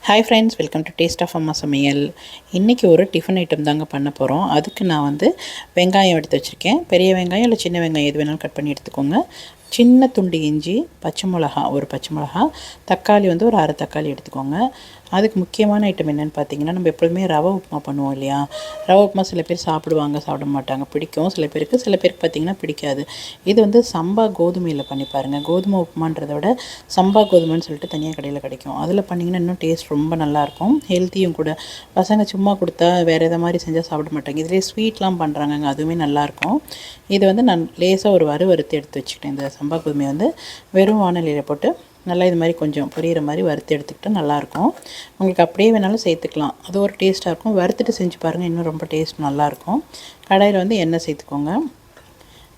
Hi friends, welcome to taste of அம்மா சமையல். இன்றைக்கி ஒரு டிஃபன் ஐட்டம் தாங்க பண்ண போகிறோம். அதுக்கு நான் வெங்காயம் எடுத்து வச்சுருக்கேன். பெரிய வெங்காயம் இல்லை சின்ன வெங்காயம் எது வேணாலும் கட் பண்ணி எடுத்துக்கோங்க. சின்ன துண்டு இஞ்சி, பச்சை மிளகா ஒரு பச்சை மிளகா, தக்காளி ஒரு அரை தக்காளி எடுத்துக்கோங்க. அதுக்கு முக்கியமான ஐட்டம் என்னென்னு பார்த்தீங்கன்னா, நம்ம எப்பொழுதுமே ரவை உப்புமா பண்ணுவோம் இல்லையா? ரவை உப்புமா சில பேர் சாப்பிடுவாங்க, சாப்பிட மாட்டாங்க, பிடிக்கும் சில பேருக்கு பார்த்திங்கன்னா பிடிக்காது. இது சம்பா கோதுமையில் பண்ணி பாருங்கள். கோதுமை உப்புமான்றதை விட சம்பா கோதுமைன்னு சொல்லிட்டு தனியாக கடையில் கிடைக்கும். அதில் பண்ணிங்கன்னா இன்னும் டேஸ்ட் ரொம்ப நல்லாயிருக்கும், ஹெல்த்தியும் கூட. பசங்க சும்மா கொடுத்தா வேறு எதை மாதிரி செஞ்சால் சாப்பிட மாட்டாங்க. இதிலே ஸ்வீட்லாம் பண்ணுறாங்கங்க, அதுவுமே நல்லாயிருக்கும். இது நான் லேசாக ஒரு வறுத்து எடுத்து வச்சுக்கிட்டேன். இந்த சம்பா கோதுமையை வெறும் வானலியில் போட்டு நல்லா இது மாதிரி கொஞ்சம் பொரியிற மாதிரி வறுத்து எடுத்துக்கிட்டால் நல்லாயிருக்கும். உங்களுக்கு அப்படியே வேணாலும் சேர்த்துக்கலாம், அது ஒரு டேஸ்ட்டாக இருக்கும். வறுத்துட்டு செஞ்சு பாருங்கள், இன்னும் ரொம்ப டேஸ்ட் நல்லாயிருக்கும். கடாயில் எண்ணெய் சேர்த்துக்கோங்க.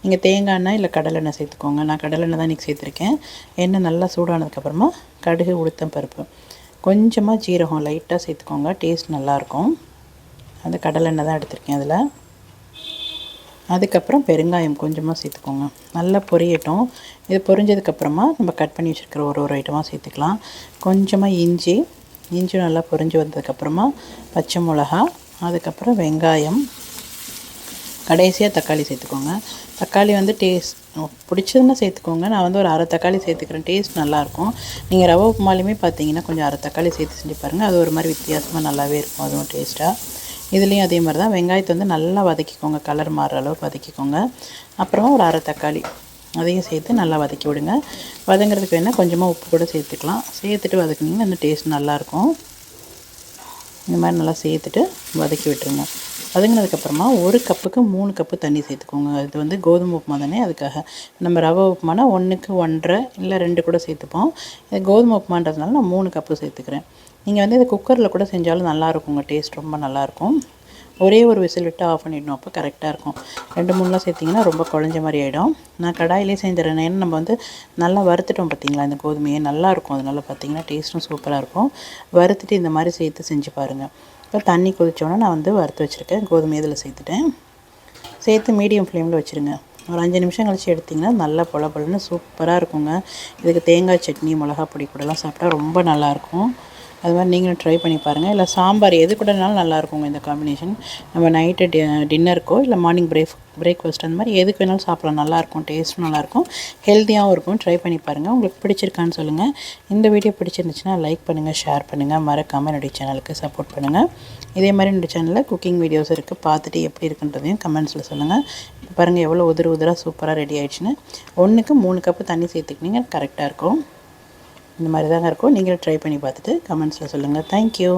நீங்கள் தேங்காய் எண்ணெய் இல்லை கடலெண்ணெய் சேர்த்துக்கோங்க. நான் கடலெண்ணெய் தான் இன்றைக்கி சேர்த்துருக்கேன். எண்ணெய் நல்லா சூடானதுக்கப்புறமா கடுகு, உளுத்தம் பருப்பு, கொஞ்சமாக ஜீரகம் லைட்டாக சேர்த்துக்கோங்க, டேஸ்ட் நல்லாயிருக்கும். அந்த கடலெண்ணெய் தான் எடுத்திருக்கேன். அதில் அதுக்கப்புறம் பெருங்காயம் கொஞ்சமாக சேர்த்துக்கோங்க. நல்லா பொரியட்டும். இது பொரிஞ்சதுக்கப்புறமா நம்ம கட் பண்ணி வச்சுருக்கிற ஒரு ஐட்டமாக சேர்த்துக்கலாம். கொஞ்சமாக இஞ்சி நல்லா பொரிஞ்சு வந்ததுக்கப்புறமா பச்சை மிளகா, அதுக்கப்புறம் வெங்காயம், கடைசியாக தக்காளி சேர்த்துக்கோங்க. தக்காளி டேஸ்ட் பிடிச்சதுன்னா சேர்த்துக்கோங்க. நான் ஒரு அரை தக்காளி சேர்த்துக்கிறேன், டேஸ்ட் நல்லாயிருக்கும். நீங்கள் ரவை உப்புமாலையுமே பார்த்தீங்கன்னா கொஞ்சம் அரை தக்காளி சேர்த்து செஞ்சு பாருங்கள், அது ஒரு மாதிரி வித்தியாசமாக நல்லாவே இருக்கும், அதுவும் டேஸ்ட்டாக. இதுலேயும் அதே மாதிரி தான் வெங்காயத்தை நல்லா வதக்கிக்கோங்க, கலர் மாறுற அளவுக்கு வதக்கிக்கோங்க. அப்புறமா ஒரு அரை தக்காளி அதையும் சேர்த்து நல்லா வதக்கி விடுங்க. வதங்கிறதுக்கு வேணால் கொஞ்சமாக உப்பு கூட சேர்த்துக்கலாம். சேர்த்துட்டு வதக்குனிங்கன்னா இன்னும் டேஸ்ட் நல்லாயிருக்கும். இந்த மாதிரி நல்லா சேர்த்துட்டு வதக்கி விட்டுருங்க. வதங்கினதுக்கப்புறமா ஒரு கப்புக்கு 3 கப்பு தண்ணி சேர்த்துக்கோங்க. இது கோதுமை உப்புமா தானே, அதுக்காக. நம்ம ரவை உப்புமானா 1க்கு 1.5 இல்லை 2 கூட சேர்த்துப்போம். இது கோதுமை உப்புமான்றதுனால நான் 3 கப்பு சேர்த்துக்கிறேன். நீங்கள் இதை குக்கரில் கூட செஞ்சாலும் நல்லாயிருக்குங்க, டேஸ்ட் ரொம்ப நல்லாயிருக்கும். ஒரே ஒரு விசில் விட்டு ஆஃப் பண்ணிடணும், அப்போ கரெக்டாக இருக்கும். 2-3 சேர்த்திங்கன்னா ரொம்ப குழஞ்ச மாதிரி ஆகிடும். நான் கடாயிலே செஞ்சிடறேன், ஏன்னா நம்ம நல்லா வறுத்துட்டோம் பார்த்தீங்களா, இந்த கோதுமையே நல்லாயிருக்கும். அதனால் பார்த்திங்கன்னா டேஸ்ட்டும் சூப்பராக இருக்கும். வறுத்துட்டு இந்த மாதிரி சேர்த்து செஞ்சு பாருங்கள். இப்போ தண்ணி கொதிச்சோன்னா நான் வறுத்து வச்சுருக்கேன் கோதுமை இதில் சேர்த்துட்டேன். சேர்த்து மீடியம் ஃப்ளேமில் வச்சுருங்க. ஒரு 5 நிமிஷம் கழிச்சு எடுத்திங்கன்னா நல்லா பொலன்னு சூப்பராக இருக்குங்க. இதுக்கு தேங்காய் சட்னி, மிளகா பொடி கூடலாம் சாப்பிட்டா ரொம்ப நல்லாயிருக்கும். அது மாதிரி நீங்களும் ட்ரை பண்ணி பாருங்கள். இல்லை சாம்பார் எது கூடனாலும் நல்லாயிருக்குங்க இந்த காம்பினேஷன். நம்ம நைட்டு டின்னருக்கோ இல்லை மார்னிங் பிரேக்ஃபாஸ்ட் அந்த மாதிரி எதுக்கு வேணாலும் சாப்பிடலாம், நல்லாயிருக்கும், டேஸ்ட்டும் நல்லாயிருக்கும், ஹெல்த்தியாகவும் இருக்கும். ட்ரை பண்ணி பாருங்கள். உங்களுக்கு பிடிச்சிருக்கான்னு சொல்லுங்கள். இந்த வீடியோ பிடிச்சிருந்துச்சுன்னா லைக் பண்ணுங்கள், ஷேர் பண்ணுங்கள், மறக்காமல் என்னுடைய சேனலுக்கு சப்போர்ட் பண்ணுங்கள். இதே மாதிரி என்னுடைய சேனலில் குக்கிங் வீடியோஸ் இருக்குது, பார்த்துட்டு எப்படி இருக்குன்றதையும் கமெண்ட்ஸில் சொல்லுங்கள். இப்போ பாருங்கள் எவ்வளோ உதிராக சூப்பராக ரெடி ஆகிடுச்சுன்னு. 1க்கு 3 கப்பு தண்ணி சேர்த்துக்கினீங்க, கரெக்டாக இருக்கும். இந்த மாதிரி தாங்க இருக்கும். நீங்களும் ட்ரை பண்ணி பார்த்துட்டு கமெண்ட்ஸில் சொல்லுங்கள். தேங்க்யூ.